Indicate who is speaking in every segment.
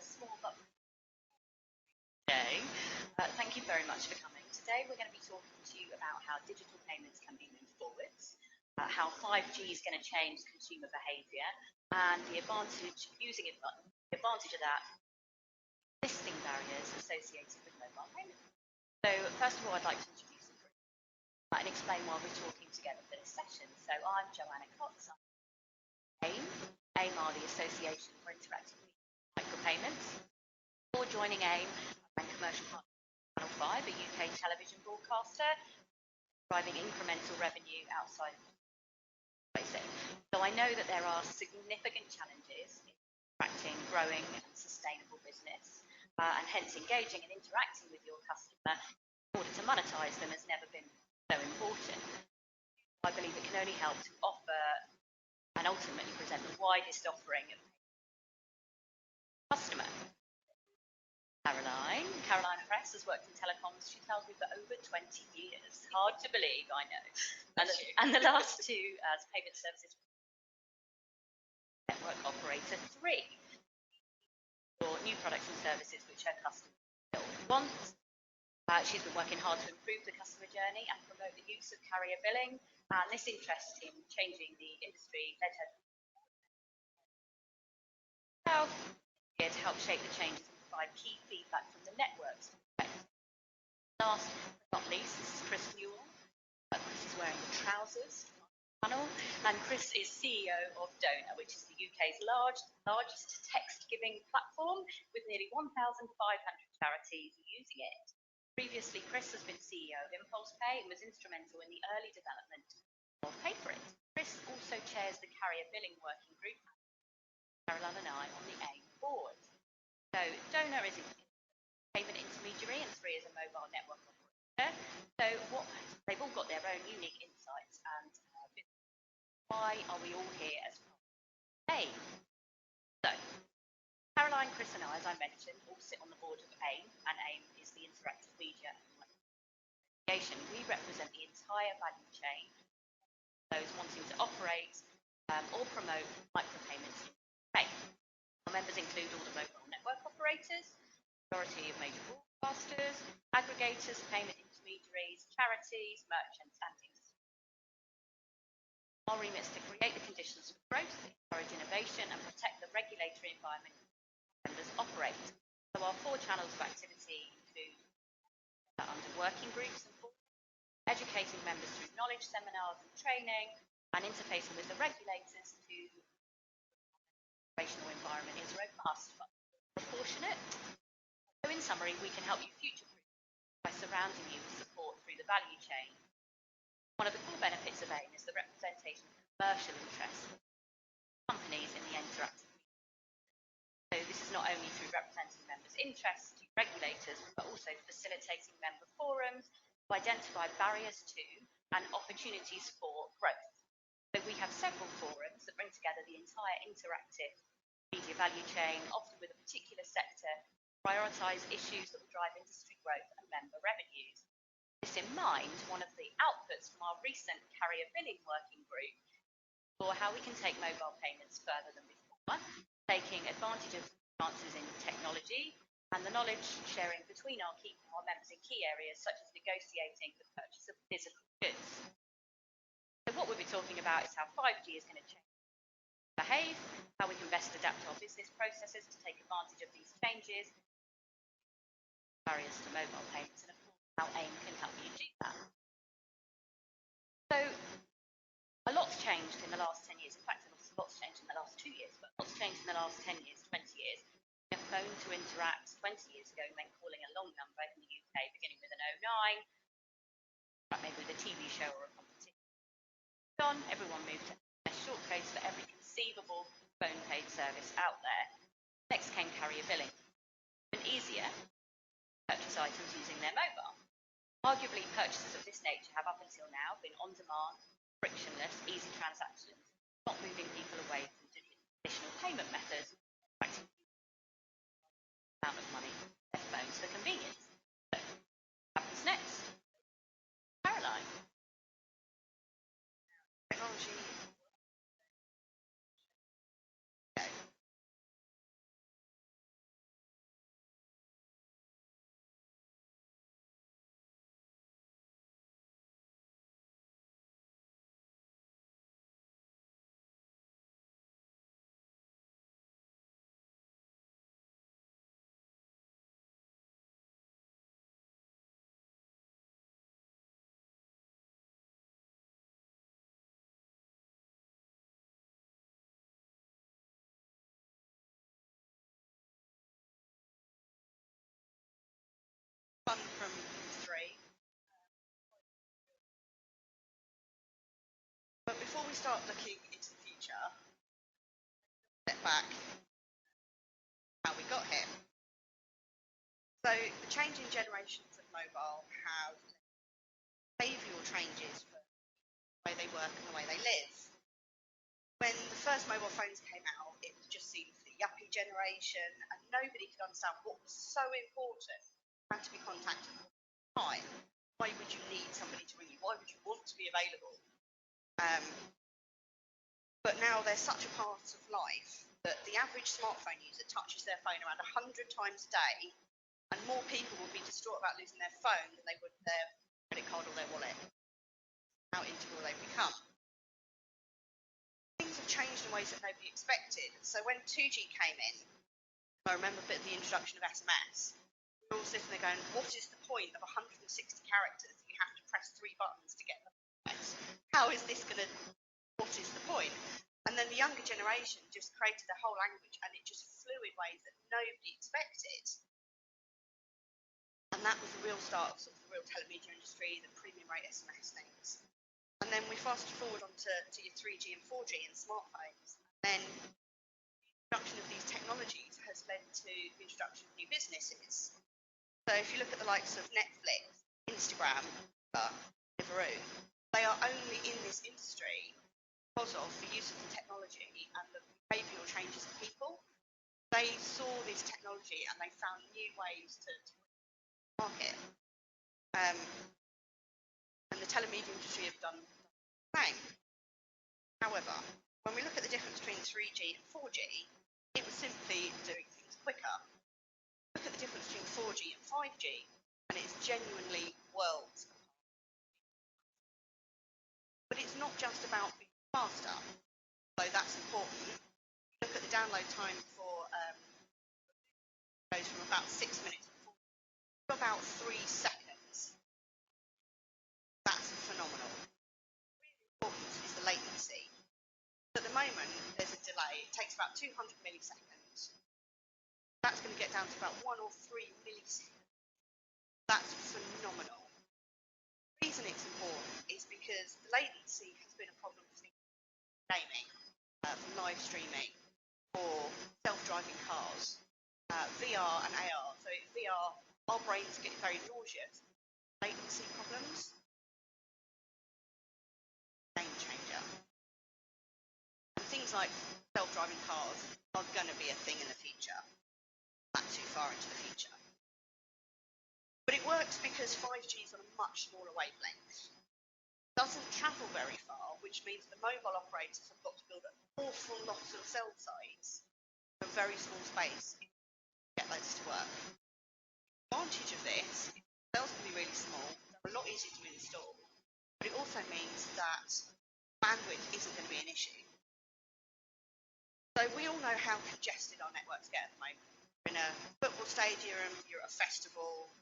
Speaker 1: small but today. Thank you very much for coming. Today we're going to be talking to you about how digital payments can be moved forwards, how 5G is going to change consumer behaviour, and the advantage of that, listing barriers associated with mobile payments. So first of all, I'd like to introduce you and explain why we're talking together for this session. So I'm Joanna, aimm. aimm are the Association for Interactive Micropayments. Before joining aimm, I'm commercial partner of Channel 5, a UK television broadcaster, driving incremental revenue outside of pricing. So I know that there are significant challenges in attracting, growing and sustainable business, and hence engaging and interacting with your customer in order to monetize them has never been so important. I believe it can only help to offer and ultimately present the widest offering of customer. Caroline Press has worked in telecoms, she tells me, for over 20 years. Hard to believe, I know. And the last two as payment services network operator 3 for new products and services which her customers want. She's been working hard to improve the customer journey and promote the use of carrier billing, and this interest in changing the industry led her to help shape the changes and provide key feedback from the network's perspective. Last but not least, this is Chris Newell. Chris is wearing the trousers tunnel, and Chris is CEO of Donr, which is the UK's largest text-giving platform with nearly 1,500 charities using it. Previously, Chris has been CEO of ImpulsePay and was instrumental in the early development of Pay for It. Chris also chairs the carrier billing working group, Caroline and I, on the aimm board. So Donr is a payment intermediary and 3 is a mobile network operator. So they've all got their own unique insights and why are we all here as part of aimm? So Caroline, Chris and I, as I mentioned, all sit on the board of aimm, and aimm is the interactive media association. We represent the entire value chain, those wanting to operate or promote micropayments in Spain. Our members include all the mobile network operators, majority of major broadcasters, aggregators, payment intermediaries, charities, merchants and institutions. Our remit is to create the conditions for growth, encourage innovation and protect the regulatory environment members operate. So our 4 channels of activity include under working groups and educating members through knowledge seminars and training, and interfacing with the regulators to operational environment is robust but proportionate. So in summary, we can help you future-proof by surrounding you with support through the value chain. One of the core benefits of aimm is the representation of commercial interests of companies in the interactive media. So this is not only through representing members' interests to regulators, but also facilitating member forums to identify barriers to and opportunities for growth. So we have several forums that bring together the entire interactive media value chain, often with a particular sector, prioritise issues that will drive industry growth and member revenues. This in mind, one of the outputs from our recent carrier billing working group for how we can take mobile payments further than before, taking advantage of advances in technology and the knowledge sharing between our members in key areas such as negotiating the purchase of physical goods. So what we'll be talking about is how 5G is going to change behave, how we can best adapt our business processes to take advantage of these changes, barriers to mobile payments, and of course how aimm can help you do that. So a lot's changed in the last 10 years. In fact, a lot's changed in the last 2 years, but lots changed in the last 10 years, 20 years. A phone to interact 20 years ago meant calling a long number in the UK beginning with an 09, maybe with a TV show or a competition. Everyone moved to short codes for every conceivable phone paid service out there. Next came carrier billing. Even easier to purchase items using their mobile. Arguably, purchases of this nature have up until now been on-demand, frictionless, easy transactions, not moving people away from traditional payment methods, attracting amount of money, their phones for convenience. So, what happens next? Caroline. Technology
Speaker 2: start looking into the future, step back, how we got here. So the changing generations of mobile have behavioural changes for the way they work and the way they live. When the first mobile phones came out, it was just seen for the yuppie generation, and nobody could understand what was so important. You had to be contacted all the time. Why would you need somebody to ring you? Why would you want to be available? But now they're such a part of life that the average smartphone user touches their phone around 100 times a day, and more people will be distraught about losing their phone than they would their credit card or their wallet. How integral they've become. Things have changed in ways that nobody expected. So when 2G came in, I remember a bit of the introduction of SMS. We were all sitting there going, what is the point of 160 characters that you have to press 3 buttons to get them? How is this going to, what is the point? And then the younger generation just created a whole language, and it just flew in ways that nobody expected. And that was the real start of, sort of the real telemedia industry, the premium rate SMS things. And then we fast forward onto your 3G and 4G and smartphones. And then the introduction of these technologies has led to the introduction of new businesses. So if you look at the likes of Netflix, Instagram, Deliveroo, they are only in this industry because of the use of the technology and the behavioural changes of people. They saw this technology and they found new ways to market. And the telemedia industry have done the same. However, when we look at the difference between 3G and 4G, it was simply doing things quicker. Look at the difference between 4G and 5G, and it's genuinely worlds apart. But it's not just about being faster, though that's important. Look at the download time for goes from about 6 minutes to about 3 seconds. That's phenomenal. Really important is the latency. At the moment, there's a delay. It takes about 200 milliseconds. That's going to get down to about 1 or 3 milliseconds. That's phenomenal. The reason it's important is because the latency has been a problem for gaming, for live streaming, for self-driving cars, VR and AR. So VR, our brains get very nauseous. Latency problems, game changer. And things like self-driving cars are going to be a thing in the future. Not too far into the future. But it works because 5G is on a much smaller wavelength. Doesn't travel very far, which means the mobile operators have got to build an awful lot of cell sites in a very small space to get those to work. The advantage of this is cells can be really small, they're a lot easier to install, but it also means that bandwidth isn't going to be an issue. So we all know how congested our networks get at the moment. You're in a football stadium, you're at a festival,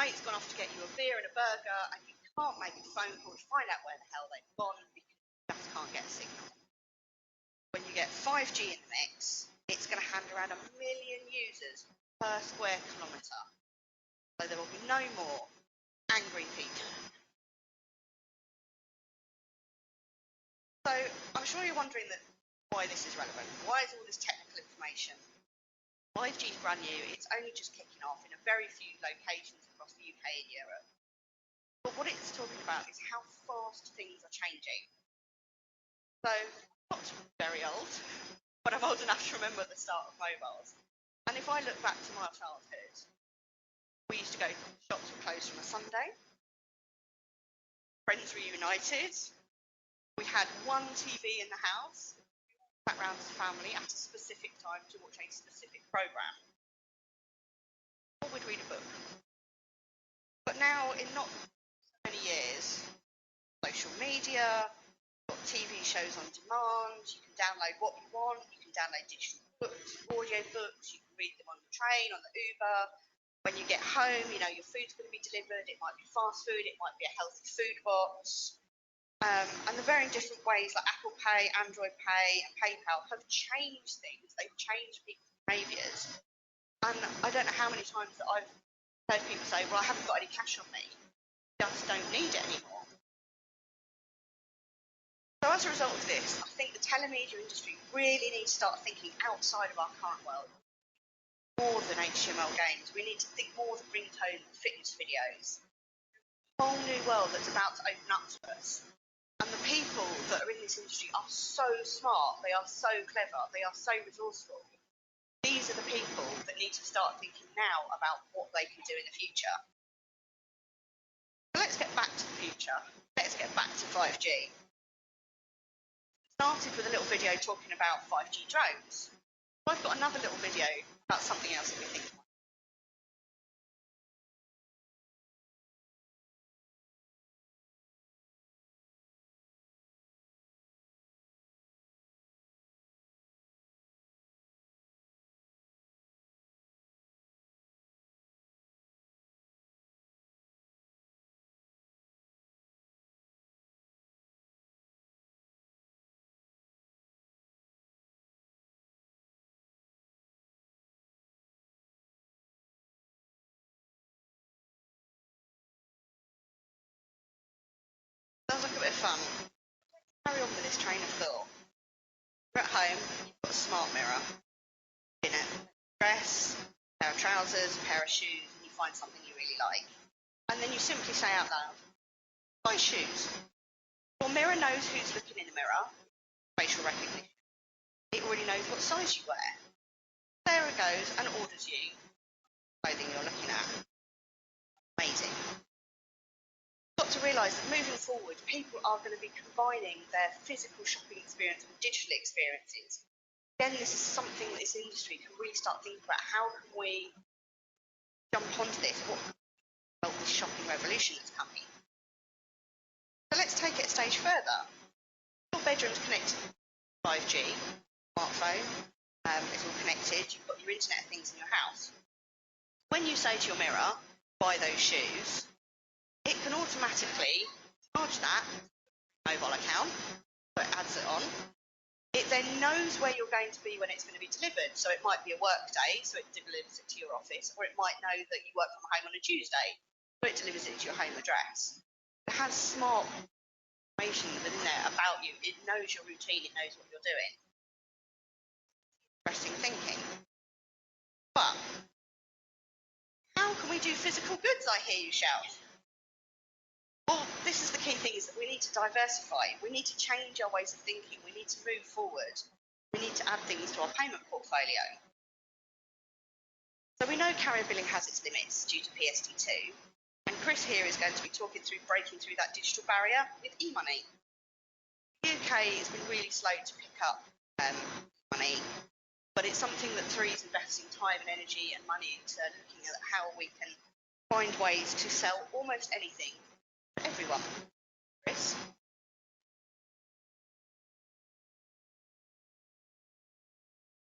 Speaker 2: mate's gone off to get you a beer and a burger, and you can't make a phone call to find out where the hell they've gone because you just can't get a signal. When you get 5G in the mix, it's going to hand around 1 million users per square kilometre. So there will be no more angry people. So I'm sure you're wondering why this is relevant. Why is all this technical information? 5G is brand new. It's only just kicking off in a very few locations across the UK and Europe. But what it's talking about is how fast things are changing. So I'm not very old, but I'm old enough to remember the start of mobiles. And if I look back to my childhood, we used to go, shops were closed on a Sunday, friends reunited, we had one TV in the house, we sat round as a family at a specific time to watch a specific programme. Or we'd read a book. But now, in not so many years, social media, you've got TV shows on demand, you can download what you want, you can download digital books, audio books, you can read them on the train, on the Uber. When you get home, you know your food's going to be delivered, it might be fast food, it might be a healthy food box. And the varying different ways like Apple Pay, Android Pay and PayPal have changed things, they've changed people's behaviours. And I don't know how many times that I've heard people say, well, I haven't got any cash on me, just don't need it anymore. So So as a result of this, I think the telemedia industry really needs to start thinking outside of our current world. More than HTML games. We need to think more than ringtone and fitness videos. A whole new world that's about to open up to us. And the people that are in this industry are so smart, they are so clever, they are so resourceful. These are the people that need to start thinking now about what they can do in the future. So let's get back to the future. Let's get back to 5G. Started with a little video talking about 5G drones. I've got another little video about something else that we think about. Sounds like a bit of fun. Carry on with this train of thought. You're at home, you've got a smart mirror. In it, dress, a pair of trousers, a pair of shoes, and you find something you really like. And then you simply say out loud, buy shoes. Your mirror knows who's looking in the mirror, facial recognition. It already knows what size you wear. There it goes and orders you the clothing you're looking at. Amazing. You've got to realise that moving forward, people are going to be combining their physical shopping experience with digital experiences. Again, this is something that this industry can really start thinking about. How can we jump onto this? What about this shopping revolution that's coming? So let's take it a stage further. Your bedroom's connected to 5G, smartphone, it's all connected, you've got your Internet of Things in your house. When you say to your mirror, buy those shoes, it can automatically charge that mobile account, so it adds it on. It then knows where you're going to be when it's going to be delivered. So it might be a work day, so it delivers it to your office, or it might know that you work from home on a Tuesday, so it delivers it to your home address. It has smart information within there about you. It knows your routine, it knows what you're doing. Interesting thinking. But how can we do physical goods, I hear you shout? Well, this is the key thing, is that we need to diversify. We need to change our ways of thinking. We need to move forward. We need to add things to our payment portfolio. So we know carrier billing has its limits due to PSD2. And Chris here is going to be talking through breaking through that digital barrier with eMoney. The UK has been really slow to pick up money, but it's something that Three is investing time and energy and money into looking at how we can find ways to sell almost anything to everyone. Chris?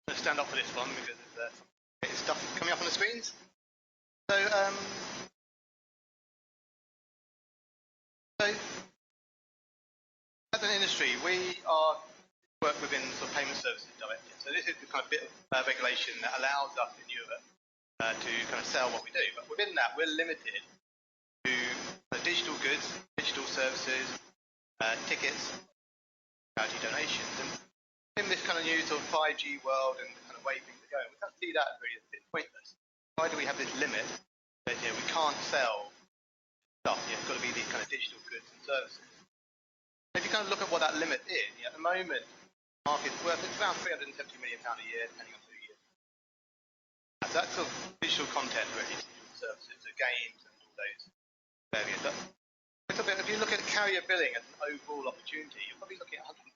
Speaker 3: I'm going to stand up for this one because it's stuff coming up on the screens. So, as an industry, we work within sort of payment services directive. So this is the kind of bit of regulation that allows us in Europe to kind of sell what we do. But within that, we're limited to digital goods, digital services, tickets, charity donations. And in this kind of new sort of 5G world and the kind of way things are going, we kind of see that as really a bit pointless. Why do we have this limit that we can't sell stuff? It's got to be these kind of digital goods and services. If you kind of look at what that limit is, at the moment, the market's worth, it's around £370 million a year, depending on 2 years. That's sort of digital content, really, digital services, so games and all those areas. But if you look at carrier billing as an overall opportunity, you're probably looking at 150.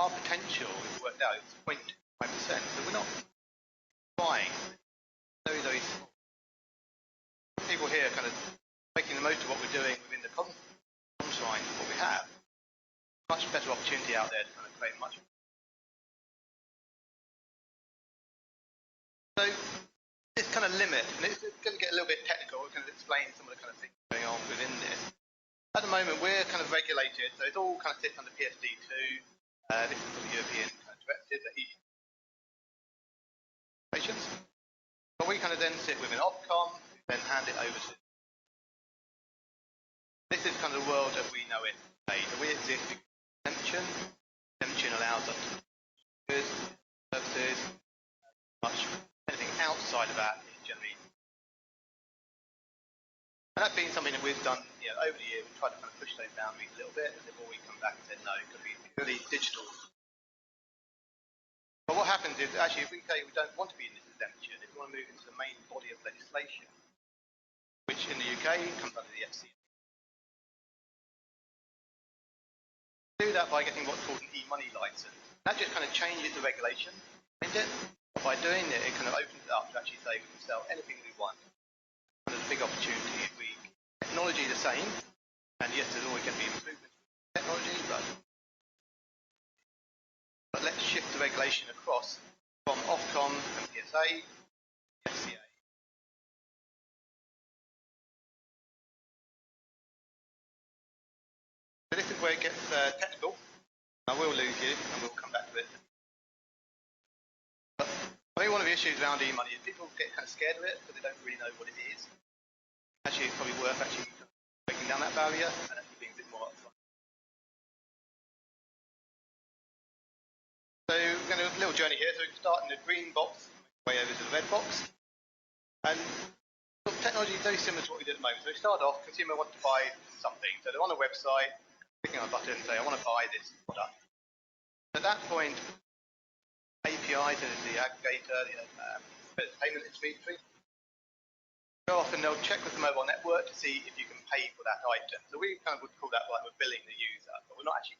Speaker 3: Our potential, if worked out, is 0.5%. So we're not buying very, very small. People here are kind of making the most of what we're doing within the confines of what we have. Much better opportunity out there to kind of create much. So this kind of limit, and it's going to get a little bit technical, we're going to explain some of the kind of things going on within this. At the moment, we're kind of regulated, so it all kind of sits under PSD2. This is the European kind of directive that patients. But we kind of then sit within Ofcom, then hand it over to. This is kind of the world as we know it So we exist because of exemption. Exemption allows us to do goods, services, much anything outside of that is generally. And that's been something that we've done, over the years. We've tried to kind of push those boundaries a little bit, and they've always come back and said no, because we purely digital. But what happens is actually, if we say we don't want to be in this exemption, if we want to move into the main body of legislation, which in the UK comes under the FCA. Do that by getting what's called an eMoney license. That just kind of changes the regulation. And by doing it, it kind of opens it up to actually say we can sell anything we want. And there's a big opportunity if we technology the same, and yes, there's always going to be improvements in technology, but let's shift the regulation across from Ofcom and PSA to FCA. So this is where it gets technical. I will lose you, and we'll come back to it. But I think one of the issues around eMoney is people get kind of scared of it because they don't really know what it is. Actually, it's probably worth actually breaking down that barrier and actually being a bit more upfront. So we're going to do a little journey here. So we can start in the green box, way over to the red box. And technology is very similar to what we do at the moment. So we start off, consumer wants to buy something. So they're on a website, clicking on a button and say, I want to buy this product. At that point, API, so the aggregator, the payment intermediary, very often they'll check with the mobile network to see if you can pay for that item. So we kind of would call that like we're billing the user, but we're not actually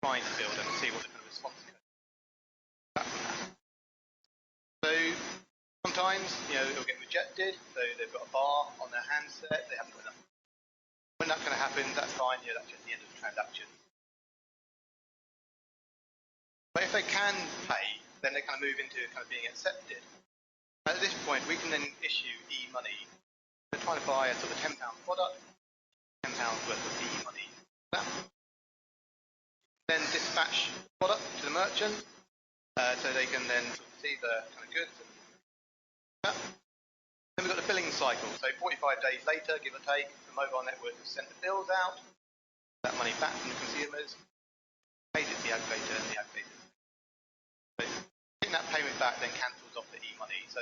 Speaker 3: trying to bill them and see what the kind of response code is from that. So sometimes, it'll get rejected, so they've got a bar on their handset, they haven't got enough. When that kind of happens, that's fine, that's just the end of the transaction. But if they can pay, then they kind of move into kind of being accepted. At this point, we can then issue eMoney. They're trying to buy a sort of £10 product, £10 worth of eMoney. Then dispatch the product to the merchant, so they can then sort of see the kind of goods. Then we've got the billing cycle. So 45 days later, give or take, the mobile network has sent the bills out, that money back from the consumers, paid it to the aggregator, and the aggregator. So getting that payment back then cancels off the eMoney. So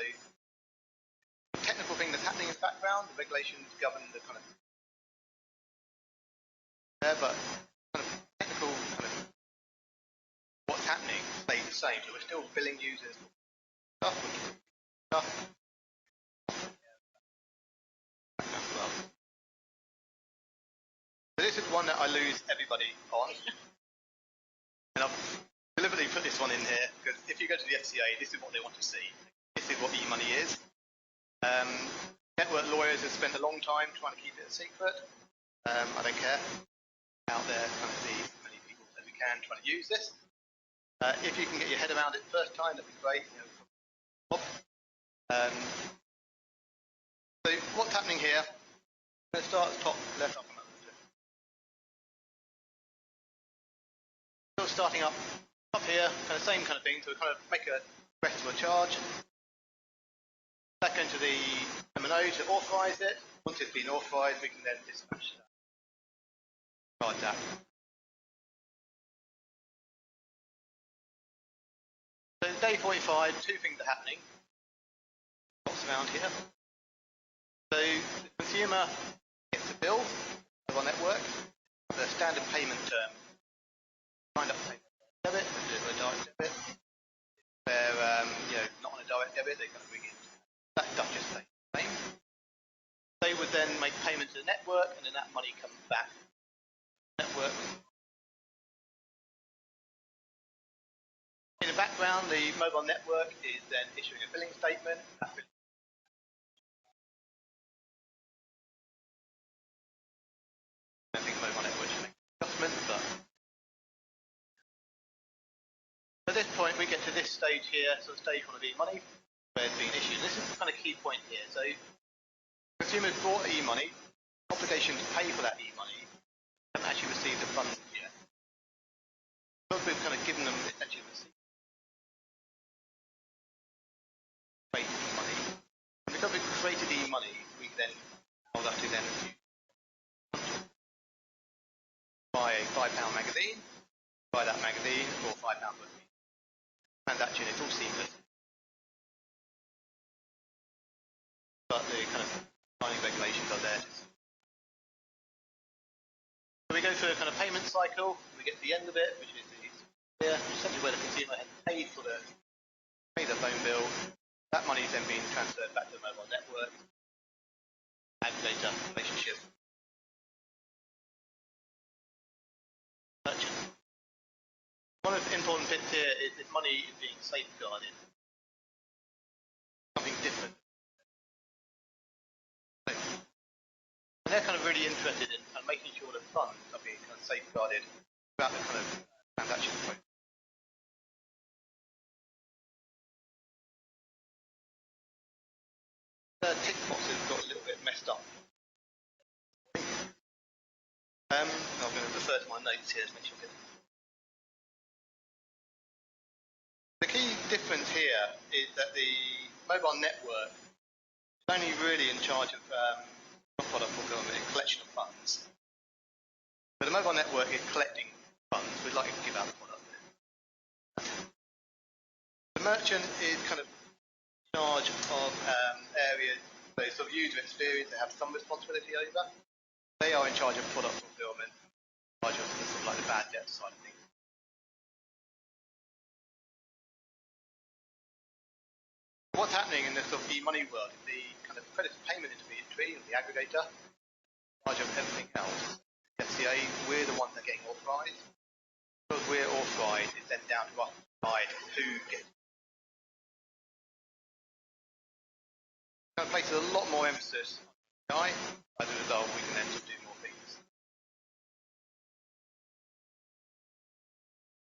Speaker 3: the technical thing that's happening in the background, the regulations govern the kind of but kind of technical kind of what's happening stays the same. So we're still billing users for stuff. So this is one that I lose everybody on. And I've deliberately put this one in here because if you go to the FCA, this is what they want to see. This is what eMoney is. Network lawyers have spent a long time trying to keep it a secret. I don't care. Out there, kind of see as many people as we can trying to use this. If you can get your head around it the first time, that'd be great. So what's happening here? I'm going to start at the top left. Still starting up here, kind of same kind of thing. So we kind of make a request to a charge. Back into the M&O to authorise it. Once it's been authorised, we can then dispatch that. Charge that. So day 45, two things are happening. What's around here? So the consumer gets a bill on network, the standard payment term. Signed up to pay debit, they do a direct debit. They're not on a direct debit, they kind of ring in. That stuff just stays the same. They would then make payment to the network, and then that money comes back to the network. In the background, the mobile network is then issuing a billing statement. I don't think the mobile network should make adjustments, but at this point, we get to this stage here, so stage one of eMoney, where it's being issued. This is the kind of key point here. So consumers bought eMoney, obligation to pay for that eMoney, haven't actually received the funds yet. Because we've kind of given them essentially receipt. eMoney. And because we've created eMoney, we then hold up to them. outbound booking. Transaction, it's all seamless. But the kind of signing regulations are there. So we go through a kind of payment cycle. We get to the end of it, which is essentially where the consumer has paid for the phone bill. That money is then being transferred back to the mobile network. Aggregator relationship. One of the important bits here is this money is being safeguarded. Something different. And they're kind of really interested in kind of making sure that funds are being kind of safeguarded throughout the kind of transaction process. The tick boxes got a little bit messed up. I'm going to refer to my notes here to make sure I get it. The key difference here is that the mobile network is only really in charge of product fulfillment and collection of funds. But the mobile network is collecting funds. We'd like to give out the product. The merchant is kind of in charge of areas, so sort of user experience they have some responsibility over. They are in charge of product fulfillment, in charge of sort of like the bad debt side of things. What's happening in this sort of eMoney world is the kind of credit payment intermediary or the aggregator in charge of everything else. FCA, we're the ones that are getting authorised. Because we're authorised, it's then down to us to decide who gets. It kind of places a lot more emphasis on AI. As a result, we can then do more things.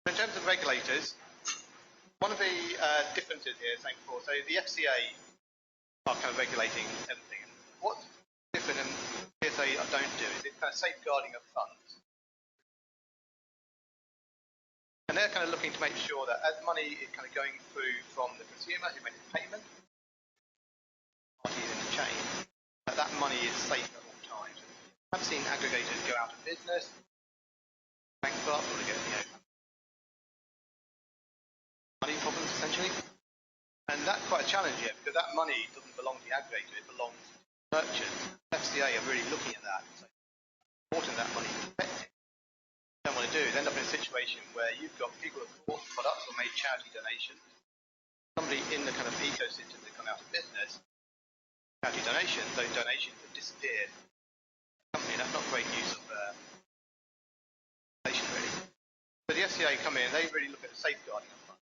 Speaker 3: In terms of regulators, one of the differences here is saying before, so the FCA are kind of regulating everything. And what's different and PSA don't do is it's kind of safeguarding of funds. And they're kind of looking to make sure that as money is kind of going through from the consumer who makes the payment, parties in the chain, that money is safe at all times. I've seen aggregators go out of business, bankrupt, or they get money problems essentially. And that's quite a challenge here because that money doesn't belong to the aggregator, it belongs to the merchant. FCA are really looking at that. So it's important that money is protected. What they don't want to do is end up in a situation where you've got people who have bought products or made charity donations, somebody in the kind of ecosystem that come out of business, charity donations, those donations have disappeared. That's not great use of donation really. So the FCA come in, they really look at the safeguarding of funds.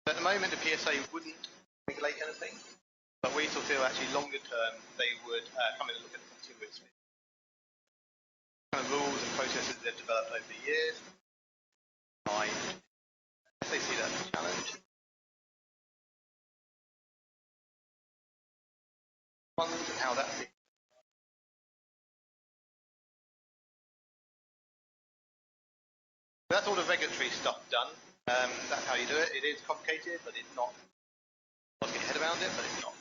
Speaker 3: At the moment, the PSA wouldn't regulate anything, but we still feel actually longer term they would come in and look at the consumer experience. Kind of rules and processes they've developed over the years. They see that as a challenge. Funds and how that's. That's all the regulatory stuff done. That's how you do it. It is complicated, but it's not. I'll get your head around it, but it's not.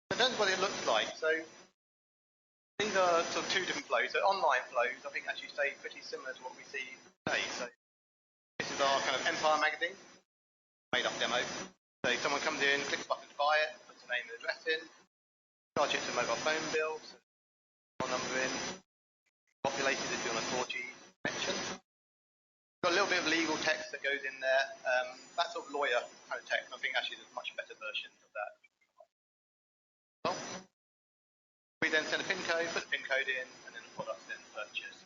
Speaker 3: So that's what it looks like. So these are sort of two different flows. So online flows, I think actually stay pretty similar to what we see today. So this is our kind of Empire magazine, made up demo. So someone comes in, clicks a button to buy it, puts a name and address in, charge it to a mobile phone bill, so phone number in, populated if you're on a 4G connection. Got a little bit of legal text that goes in there. That sort of lawyer kind of text. I think actually there's a much better version of that. Well, we then send a PIN code, put the PIN code in, and then the product's then purchased.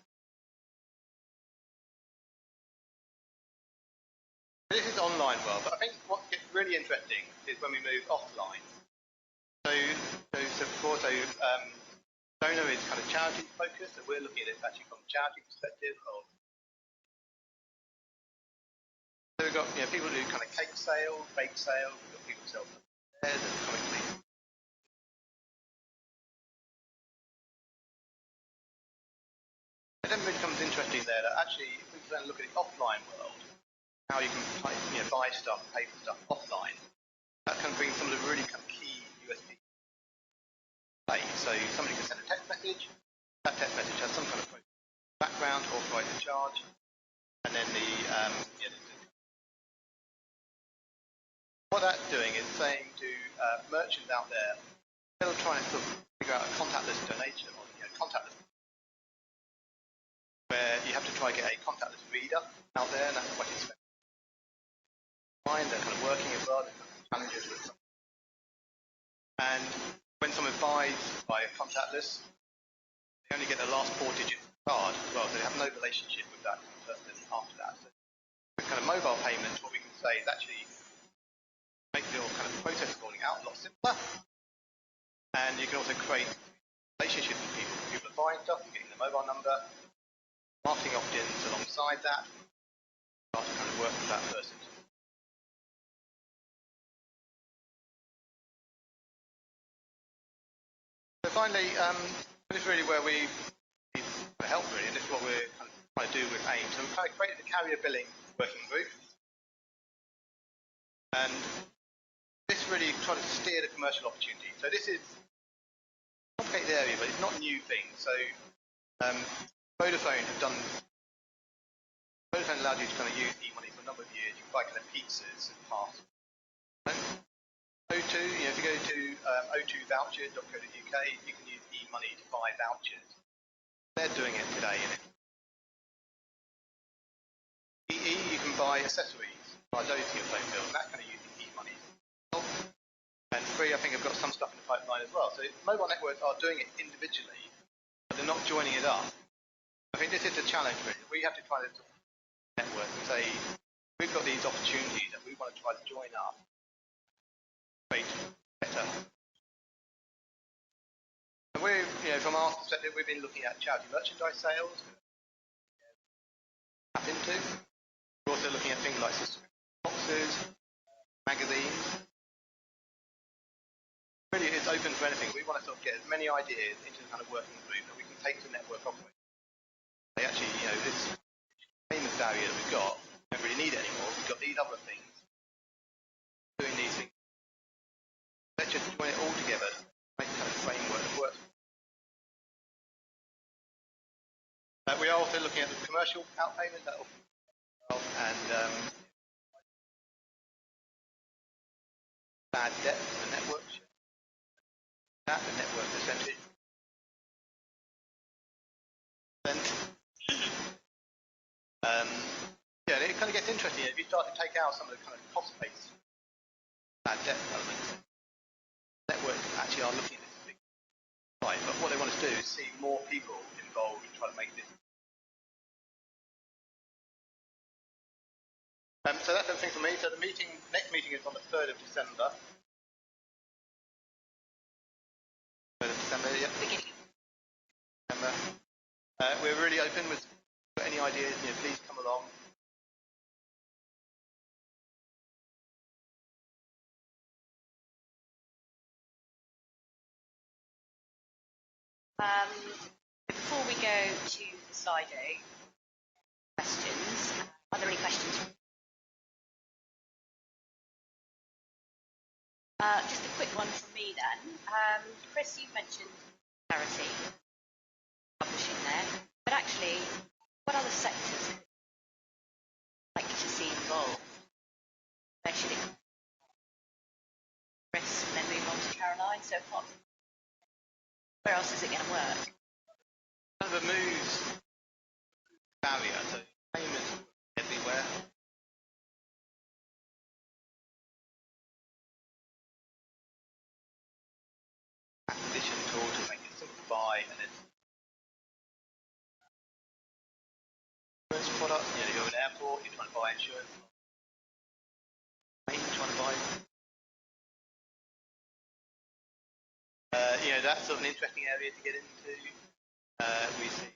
Speaker 3: This is online world, but I think what gets really interesting is when we move offline. So Donr is kind of charity focused, so we're looking at it actually from a charity perspective. So we've got people who do kind of cake sales, bake sales, we've got people who sell fairs and comic relief. It then becomes interesting there that actually if we then look at the offline world, how you can buy stuff, pay for stuff offline, that can bring some of the really kind of key USP. So somebody can send a text message, that text message has some kind of background background, authorise the charge, and then what that's doing is saying to merchants out there, they're trying to sort of figure out a contactless donation or contactless, where you have to try to get a contactless reader out there, and that's quite expensive. They're kind of working as well, there's challenges with them. And when someone buys by contactless, they only get the last 4 digits of the card as well, so they have no relationship with that person after that. So with kind of mobile payments, what we can say is actually make your kind of process of rolling out a lot simpler, and you can also create relationships with people. People are buying stuff, you're getting the mobile number, marketing opt-ins alongside that, start to kind of work with that person. So finally, this is really where we need help really, and this is what we're kind of trying to do with aimm. So we've kind of created the carrier billing working group, and this really tries to steer the commercial opportunity. So this is a complicated area, but it's not a new thing. So Vodafone allowed you to kind of use eMoney for a number of years. You can buy kind of pizzas and parcels. O2, if you go to o2vouchers.co.uk, you can use eMoney to buy vouchers. They're doing it today. EE, you can buy accessories, buy those to your phone bill, and that's kind of using eMoney. And Free, I think, have got some stuff in the pipeline as well. So mobile networks are doing it individually, but they're not joining it up. I think this is the challenge, really. We have to try to network and say, we've got these opportunities that we want to try to join up. Better. And we're, from our perspective, we've been looking at charity merchandise sales. Tap into. We're also looking at things like boxes, magazines. Really, it's open for anything. We want to sort of get as many ideas into the kind of working group that we can take to network operators. They actually, this payment barrier that we've got, we don't really need it anymore. We've got these other things, doing these things. Let's just join it all together, make a kind of framework that works. We are also looking at the commercial outpayment and bad debt for the network. That the network percentage. It kind of gets interesting if you start to take out some of the kind of cost-based bad debt elements. Networks actually are looking at this big right, but what they want to do is see more people involved and try to make this. So that's everything for me. So the next meeting is on the 3rd of December. 3rd of December, yeah. December. We're really open with any ideas, please come along.
Speaker 1: Before we go to the Slido, questions. Are there any questions? Just a quick one from me then. Chris, you mentioned charity, publishing there, but actually, what other sectors would you like to see involved? Where should it go? Chris, and then move on to Caroline. So where else is it going to work?
Speaker 3: Kind of removes barrier, so payments everywhere. Acquisition tool to make it simple to buy, and then insurance products. You go to an airport, you're trying to buy insurance. You're trying to buy. That's sort of an interesting area to get into. We see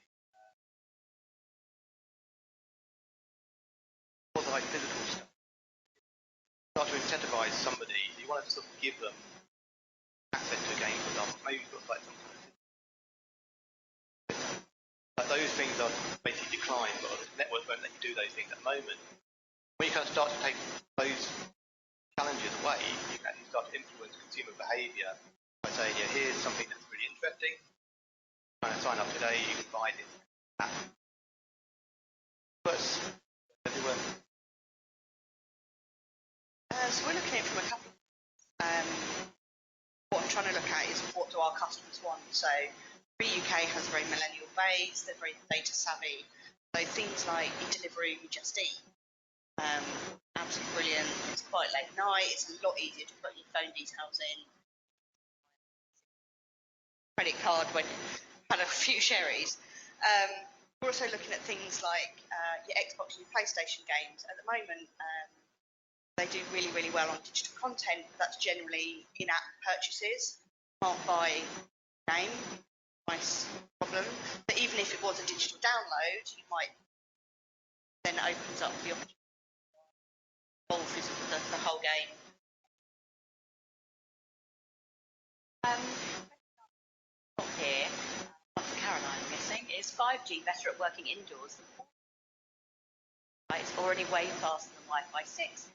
Speaker 3: like physical stuff. Start to incentivize somebody. So you want to sort of give them access to a game, for example. Maybe you've got like some kind of those things are basically declined, but the network won't let you do those things at the moment. When you kind of start to take those challenges away, you can actually start to influence consumer behaviour by saying, here's something that's really interesting. Trying to sign up today, you can buy this app. What's everywhere?
Speaker 2: So we're looking at it from a couple. What I'm trying to look at is what do our customers want. So the UK has a very millennial base, they're very data savvy. So things like e-delivery, we just eat. Absolutely brilliant. It's quite late night. It's a lot easier to put your phone details in. Credit card when you've had a few sherries. We're also looking at things like your Xbox and your PlayStation games. At the moment, they do really, really well on digital content, but that's generally in-app purchases. Can't buy game. Nice problem. But even if it was a digital download, you might then opens up the opportunity to the whole game.
Speaker 1: Here, after Caroline, I'm guessing, is 5G better at working indoors than 4G? It's already way faster than Wi-Fi 6.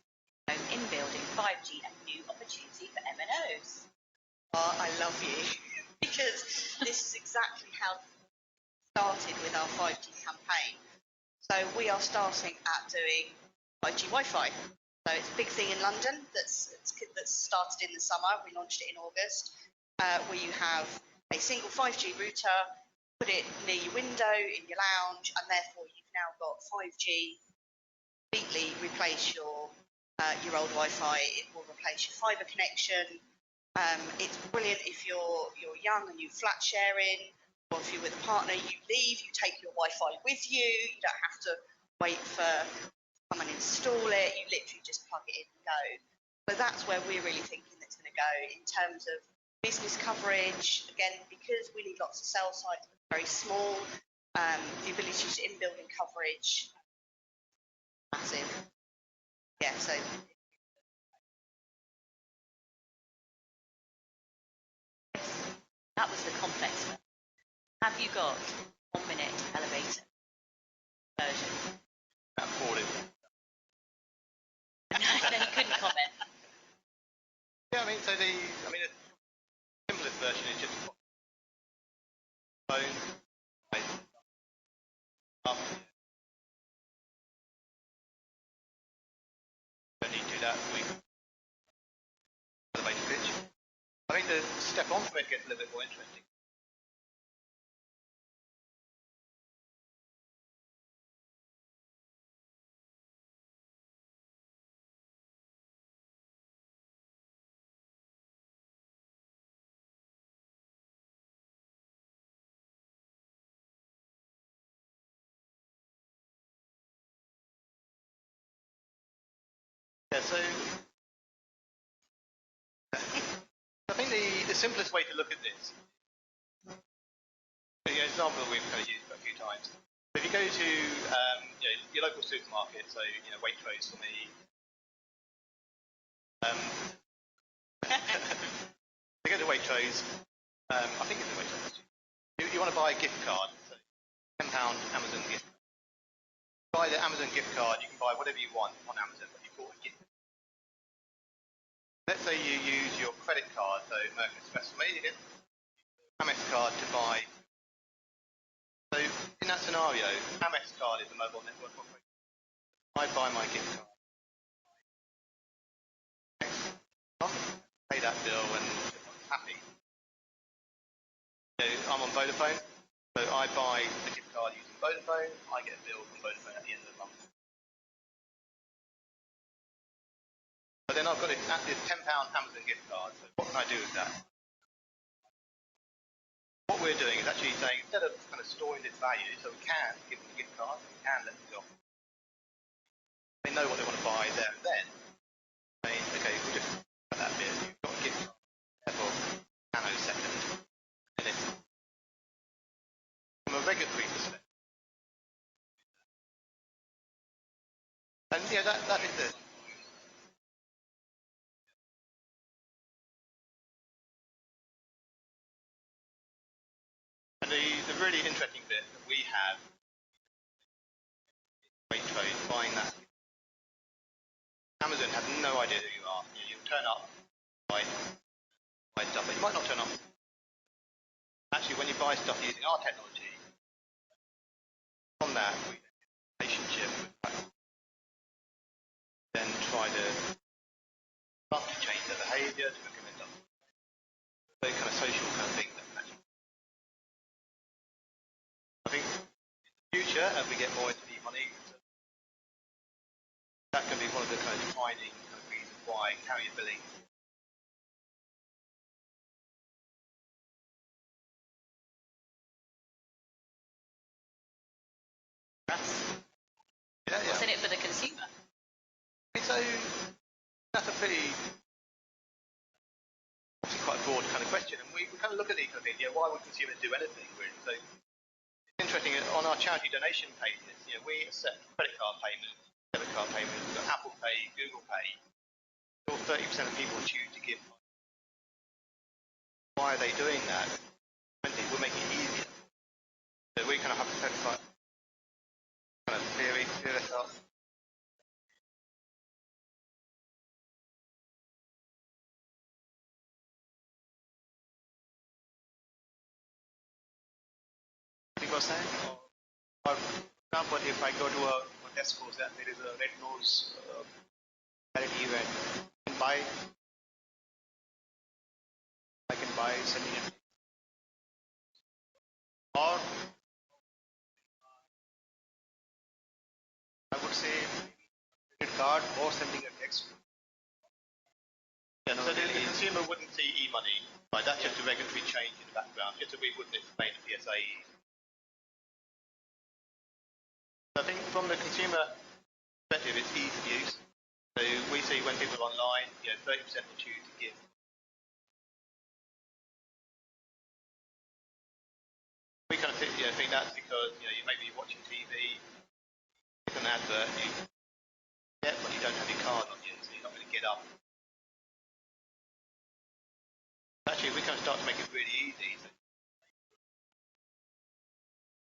Speaker 1: In building 5G and new opportunity for MNOs.
Speaker 2: Oh, I love you because this is exactly how we started with our 5G campaign. So we are starting at doing 5G Wi-Fi. So it's a big thing in London that's started in the summer. We launched it in August, where you have a single 5G router, put it near your window, in your lounge, and therefore you've now got 5G. Completely replace your old Wi-Fi. It will replace your fibre connection. It's brilliant if you're young and you flat sharing, or if you're with a partner, you leave, you take your Wi-Fi with you. You don't have to wait for come and install it. You literally just plug it in and go. So that's where we're really thinking that's going to go in terms of business coverage. Again, because we need lots of cell sites, very small, the ability to in-building coverage, massive. Yeah, so.
Speaker 1: That was the complex one. Have you got 1 minute elevator version?
Speaker 3: That falling.
Speaker 1: No, you couldn't comment.
Speaker 3: Yeah, the simplest version is just phone, up. Don't need to do that. We elevator pitch. I think the step on from it gets a little bit more interesting. Yeah, so I think the simplest way to look at this, the example that we've kind of used a few times. If you go to your local supermarket, so Waitrose for me. You go to Waitrose. I think it's a Waitrose. You want to buy a gift card, so £10 Amazon gift card. Buy the Amazon gift card. You can buy whatever you want on Amazon, but you bought a gift. Let's say you use your credit card, so American Express for me, you get Amex card to buy. So in that scenario, Amex card is a mobile network operator. I buy my gift card. Pay that bill and I'm happy. So I'm on Vodafone, so I buy the gift card using Vodafone. I get a bill from Vodafone at the end of the month. But then I've got this £10 Amazon gift card. So what can I do with that? What we're doing is actually saying, instead of kind of storing this value, so we can give them a gift card, we can let them go. They know what they want to buy there and then. Saying, okay, we'll just put that bit. You've got a gift card. Therefore, nanosecond. And then, from a regulatory perspective. And yeah, that is the. And the really interesting bit that we have, Waitrose, buying that. Amazon have no idea who you are. You'll turn up, buy stuff, but you might not turn up. Actually, when you buy stuff using our technology, on that we have a relationship behaviour to recommend us. Very kind of social kind of thing that can actually. I think in the future, as we get more into eMoney, that can be one of the kind of defining kind of reasons why carrier billing.
Speaker 1: What's in it for the consumer?
Speaker 3: So that's a pretty, obviously quite a broad kind of question, and we kind of look at these kind of things. Why would consumers do anything really? So it's interesting on our charity donation pages. We accept credit card payments, debit card payments, we've got Apple Pay, Google Pay. Still 30% of people choose to give. Why are they doing that? We're making it easier. So we kind of have a credit card kind of theory up. People are saying, for example, if I go to a Tesco's and there is a red nose charity event, I can buy sending it, or I would say credit card or sending a text. Yeah, so the consumer wouldn't see eMoney, right? That's just a regulatory change in the background, just so we wouldn't explain the PSA. I think from the consumer perspective, it's ease of use. So we see when people are online, 30% will choose to give. We kind of think that's because you maybe you're watching TV, it's an advert, you get, but you don't have your card on you, so you're not going to get up. Actually, we kind of start to make it really easy. So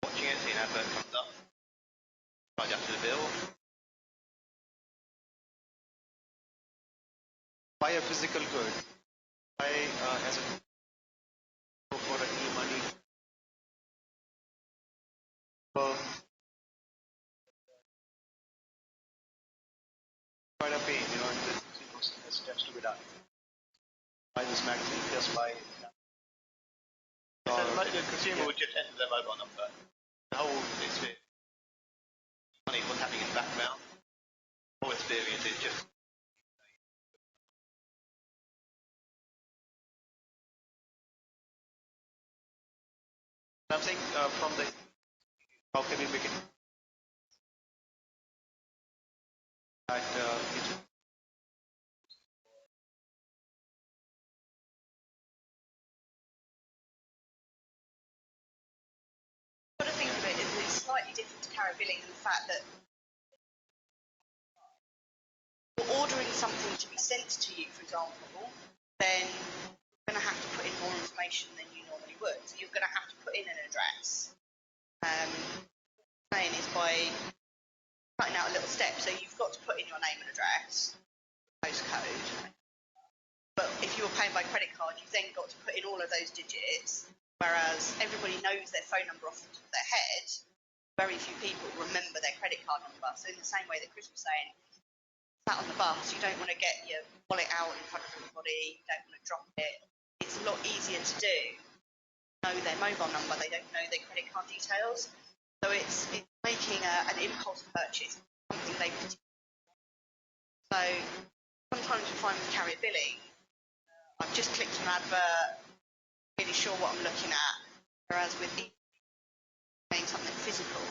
Speaker 3: watching it, see an advert comes up, charge up to the bill. Buy a physical good. Buy as a go for an eMoney. Quite a pain, and there's steps to be done. Buy this magazine, just buy it. So the consumer would just enter their mobile number. The whole experience, what's happening in the background, the whole experience is just. Something from the, how can we make it that it's
Speaker 2: Got to think of it as it's slightly different to carrier billing in the fact that you're ordering something to be sent to you, for example, then you're going to have to put in more information than you normally would. So you're going to have to put in an address. Saying is by cutting out a little step. So you've got to put in your name and address, postcode. But if you were paying by credit card, you've then got to put in all of those digits. Whereas everybody knows their phone number off the top of their head, very few people remember their credit card number. So in the same way that Chris was saying, sat on the bus, you don't want to get your wallet out in front of everybody, you don't want to drop it. It's a lot easier to do. Know their mobile number, they don't know their credit card details. So it's making an impulse purchase something they particularly. So sometimes we find with carrier billing, I've just clicked an advert, really sure what I'm looking at. Whereas with paying something physical,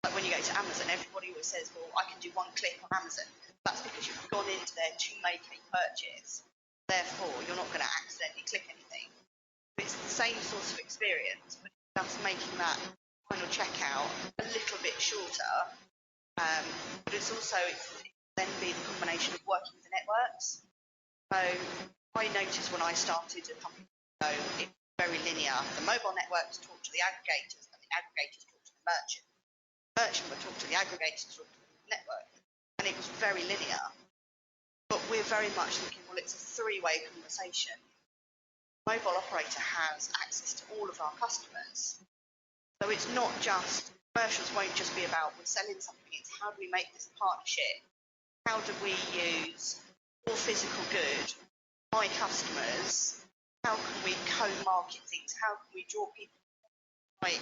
Speaker 2: like when you go to Amazon, everybody always says, well, I can do one click on Amazon. That's because you've gone into there to make a purchase. Therefore, you're not going to accidentally click anything. It's the same sort of experience, but just making that final checkout a little bit shorter. But it's then be the combination of working with the networks. So I noticed when I started a company, it's very linear. The mobile networks talk to the aggregators, and the aggregators talk to the merchant. The merchant would talk to the aggregators, talk to the network. And it was very linear. But we're very much thinking, well, it's a three-way conversation. The mobile operator has access to all of our customers. So it's not just, commercials won't just be about we're selling something, it's how do we make this partnership? How do we use more physical good my customers, how can we co-market things? How can we draw people like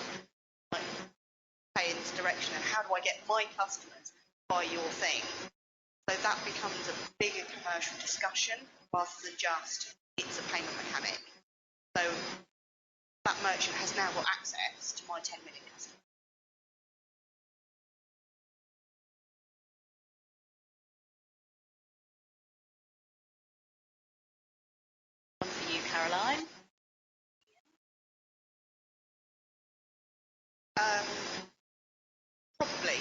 Speaker 2: pay in this direction? And how do I get my customers to buy your thing? So that becomes a bigger commercial discussion rather than just it's a payment mechanic. So that merchant has now got access to my 10 million customers.
Speaker 1: One for you, Caroline.
Speaker 2: Probably.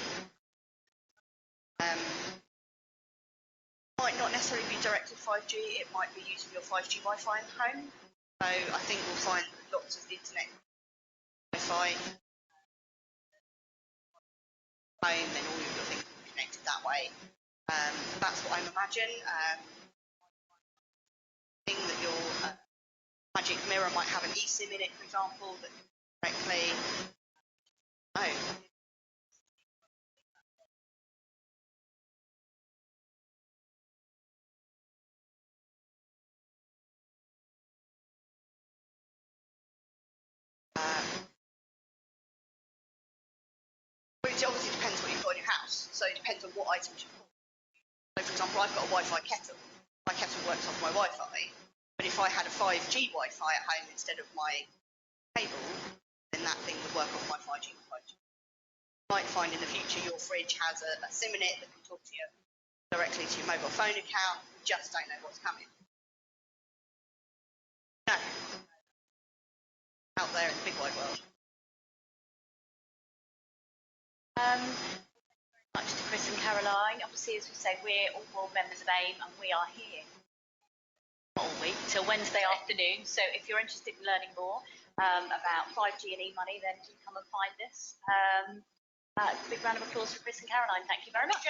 Speaker 2: Might not necessarily be directed 5G, it might be using your 5G Wi-Fi in the home. So I think we'll find lots of internet Wi-Fi home, then all of your things will be connected that way. That's what I'm imagine. Thing that your Magic Mirror might have an eSIM in it, for example, that directly. No. But it obviously depends what you've got in your house. So it depends on what items you've got. So for example, I've got a Wi-Fi kettle. My kettle works off my Wi-Fi. But if I had a 5G Wi-Fi at home instead of my cable, then that thing would work off my 5G Wi-Fi. You might find in the future your fridge has a SIM in it that can talk to you directly to your mobile phone account. You just don't know what's coming. No. Out there in the big wide world.
Speaker 1: Much to Chris and Caroline. Obviously, as we say, we're all board members of AIM and we are here all week till Wednesday afternoon. So if you're interested in learning more about 5G and eMoney, then do come and find us. Big round of applause for Chris and Caroline. Thank you very much.